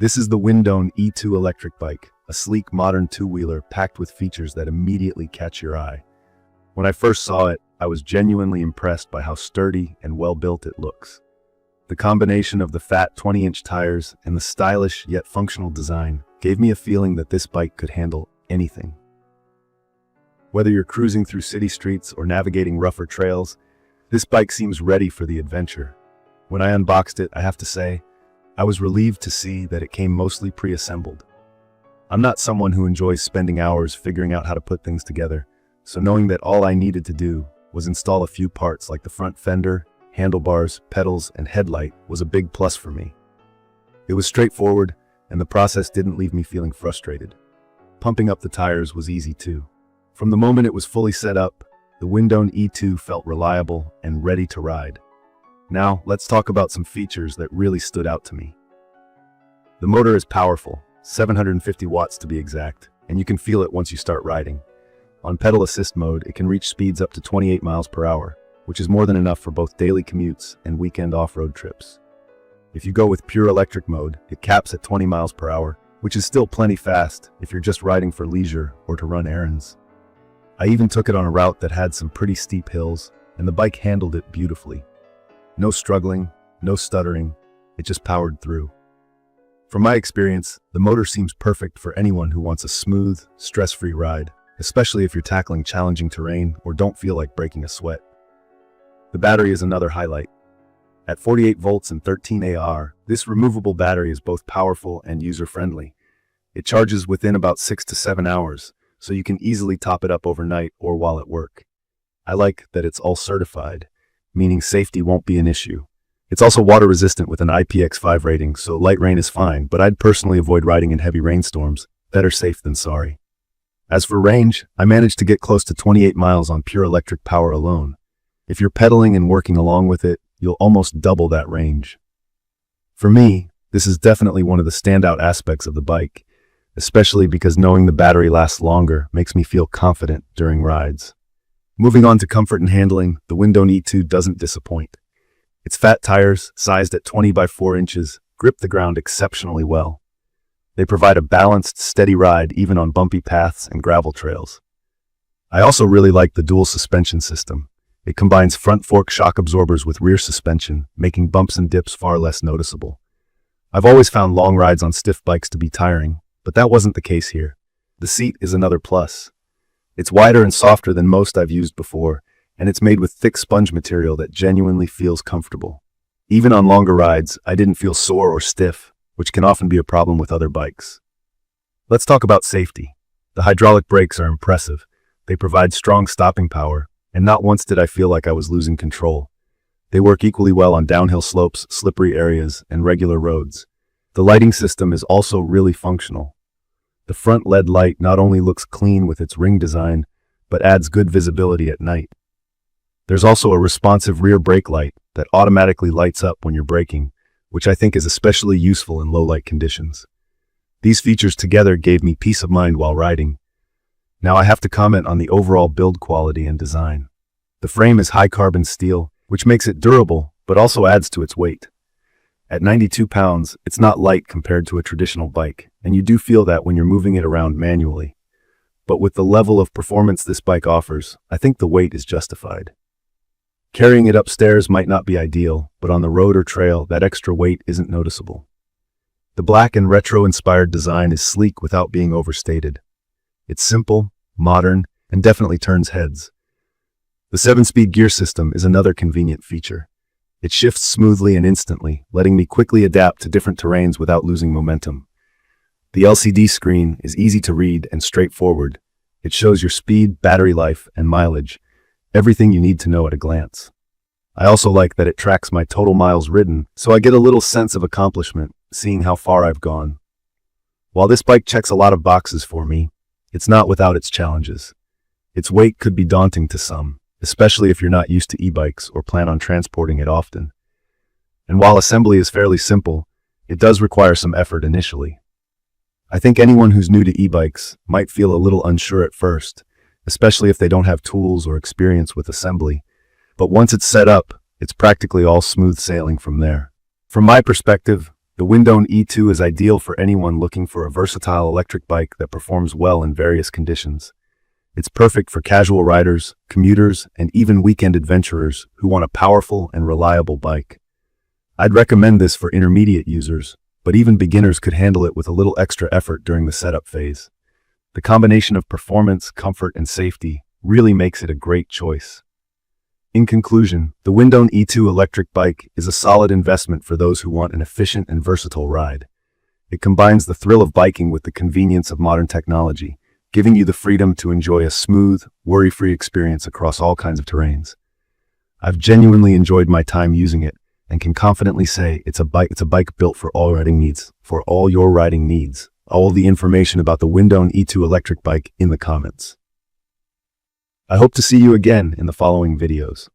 This is the Windone E2 Electric Bike, a sleek modern two-wheeler packed with features that immediately catch your eye. When I first saw it, I was genuinely impressed by how sturdy and well-built it looks. The combination of the fat 20-inch tires and the stylish yet functional design gave me a feeling that this bike could handle anything. Whether you're cruising through city streets or navigating rougher trails, this bike seems ready for the adventure. When I unboxed it, I have to say, I was relieved to see that it came mostly pre-assembled. I'm not someone who enjoys spending hours figuring out how to put things together, so knowing that all I needed to do was install a few parts like the front fender, handlebars, pedals, and headlight was a big plus for me. It was straightforward, and the process didn't leave me feeling frustrated. Pumping up the tires was easy too. From the moment it was fully set up, the Windone E2 felt reliable and ready to ride. Now, let's talk about some features that really stood out to me. The motor is powerful, 750 watts to be exact, and you can feel it once you start riding. On pedal assist mode, it can reach speeds up to 28 miles per hour, which is more than enough for both daily commutes and weekend off-road trips. If you go with pure electric mode, it caps at 20 miles per hour, which is still plenty fast if you're just riding for leisure or to run errands. I even took it on a route that had some pretty steep hills, and the bike handled it beautifully. No struggling, no stuttering, it just powered through. From my experience, the motor seems perfect for anyone who wants a smooth, stress-free ride, especially if you're tackling challenging terrain or don't feel like breaking a sweat. The battery is another highlight. At 48 volts and 13 AR, this removable battery is both powerful and user-friendly. It charges within about 6 to 7 hours, so you can easily top it up overnight or while at work. I like that it's all certified, meaning safety won't be an issue. It's also water resistant with an IPX5 rating, so light rain is fine, but I'd personally avoid riding in heavy rainstorms. Better safe than sorry. As for range, I managed to get close to 28 miles on pure electric power alone. If you're pedaling and working along with it, you'll almost double that range. For me, this is definitely one of the standout aspects of the bike, especially because knowing the battery lasts longer makes me feel confident during rides. Moving on to comfort and handling, the Windone E2 doesn't disappoint. Its fat tires, sized at 20 by 4 inches, grip the ground exceptionally well. They provide a balanced, steady ride even on bumpy paths and gravel trails. I also really like the dual suspension system. It combines front fork shock absorbers with rear suspension, making bumps and dips far less noticeable. I've always found long rides on stiff bikes to be tiring, but that wasn't the case here. The seat is another plus. It's wider and softer than most I've used before, and it's made with thick sponge material that genuinely feels comfortable. Even on longer rides, I didn't feel sore or stiff, which can often be a problem with other bikes. Let's talk about safety. The hydraulic brakes are impressive. They provide strong stopping power, and not once did I feel like I was losing control. They work equally well on downhill slopes, slippery areas, and regular roads. The lighting system is also really functional. The front LED light not only looks clean with its ring design, but adds good visibility at night. There's also a responsive rear brake light that automatically lights up when you're braking, which I think is especially useful in low-light conditions. These features together gave me peace of mind while riding. Now I have to comment on the overall build quality and design. The frame is high-carbon steel, which makes it durable, but also adds to its weight. At 92 pounds, it's not light compared to a traditional bike, and you do feel that when you're moving it around manually. But with the level of performance this bike offers, I think the weight is justified. Carrying it upstairs might not be ideal, but on the road or trail, that extra weight isn't noticeable. The black and retro-inspired design is sleek without being overstated. It's simple, modern, and definitely turns heads. The 7-speed gear system is another convenient feature. It shifts smoothly and instantly, letting me quickly adapt to different terrains without losing momentum. The LCD screen is easy to read and straightforward. It shows your speed, battery life, and mileage, everything you need to know at a glance. I also like that it tracks my total miles ridden, so I get a little sense of accomplishment, seeing how far I've gone. While this bike checks a lot of boxes for me, it's not without its challenges. Its weight could be daunting to some, especially if you're not used to e-bikes or plan on transporting it often. And while assembly is fairly simple, it does require some effort initially. I think anyone who's new to e-bikes might feel a little unsure at first, especially if they don't have tools or experience with assembly. But once it's set up, it's practically all smooth sailing from there. From my perspective, The Windone E2 is ideal for anyone looking for a versatile electric bike that performs well in various conditions. It's perfect for casual riders, commuters, and even weekend adventurers who want a powerful and reliable bike. I'd recommend this for intermediate users, but even beginners could handle it with a little extra effort during the setup phase. The combination of performance, comfort, and safety really makes it a great choice. In conclusion, the Windone E2 electric bike is a solid investment for those who want an efficient and versatile ride. It combines the thrill of biking with the convenience of modern technology, giving you the freedom to enjoy a smooth, worry-free experience across all kinds of terrains. I've genuinely enjoyed my time using it and can confidently say it's a bike built for all riding needs, for all your riding needs. All the information about the Windone E2 electric bike in the comments. I hope to see you again in the following videos.